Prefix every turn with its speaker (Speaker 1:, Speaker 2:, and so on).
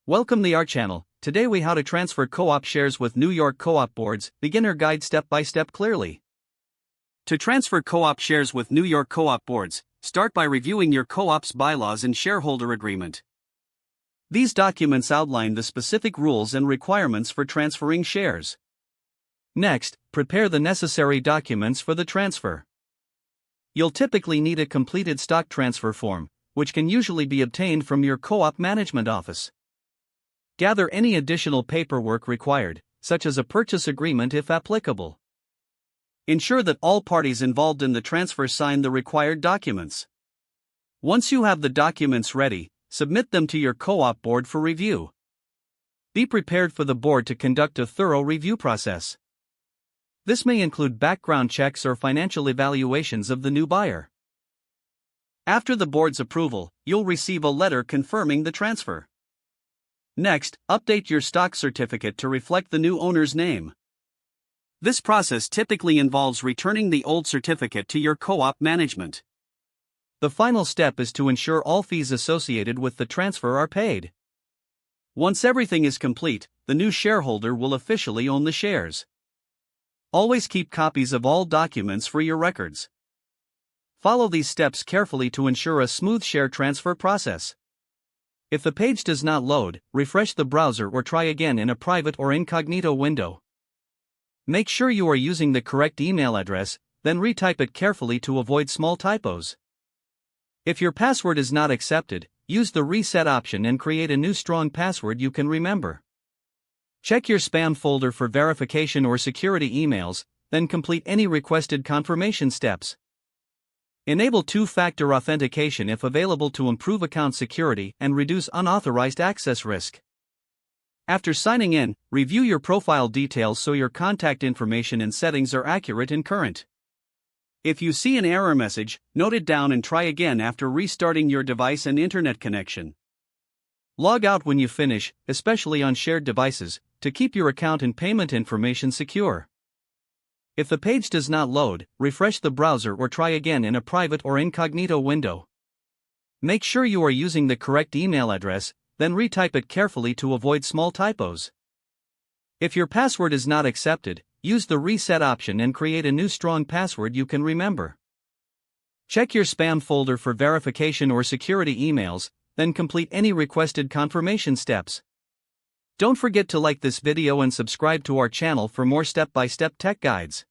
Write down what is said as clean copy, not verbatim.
Speaker 1: Welcome to our channel. Today we how to transfer co-op shares with New York co-op boards, beginner guide step by step clearly. To transfer co-op shares with New York co-op boards, start by reviewing your co-op's bylaws and shareholder agreement. These documents outline the specific rules and requirements for transferring shares. Next, prepare the necessary documents for the transfer. You'll typically need a completed stock transfer form, which can usually be obtained from your co-op management office. Gather any additional paperwork required, such as a purchase agreement if applicable. Ensure that all parties involved in the transfer sign the required documents. Once you have the documents ready, submit them to your co-op board for review. Be prepared for the board to conduct a thorough review process. This may include background checks or financial evaluations of the new buyer. After the board's approval, you'll receive a letter confirming the transfer. Next, update your stock certificate to reflect the new owner's name. This process typically involves returning the old certificate to your co-op management. The final step is to ensure all fees associated with the transfer are paid. Once everything is complete, the new shareholder will officially own the shares. Always keep copies of all documents for your records. Follow these steps carefully to ensure a smooth share transfer process. If the page does not load, refresh the browser or try again in a private or incognito window. Make sure you are using the correct email address, then retype it carefully to avoid small typos. If your password is not accepted, use the reset option and create a new strong password you can remember. Check your spam folder for verification or security emails, then complete any requested confirmation steps. Enable two-factor authentication if available to improve account security and reduce unauthorized access risk. After signing in, review your profile details so your contact information and settings are accurate and current. If you see an error message, note it down and try again after restarting your device and internet connection. Log out when you finish, especially on shared devices, to keep your account and payment information secure. If the page does not load, refresh the browser or try again in a private or incognito window. Make sure you are using the correct email address, then retype it carefully to avoid small typos. If your password is not accepted, use the reset option and create a new strong password you can remember. Check your spam folder for verification or security emails, then complete any requested confirmation steps. Don't forget to like this video and subscribe to our channel for more step-by-step tech guides.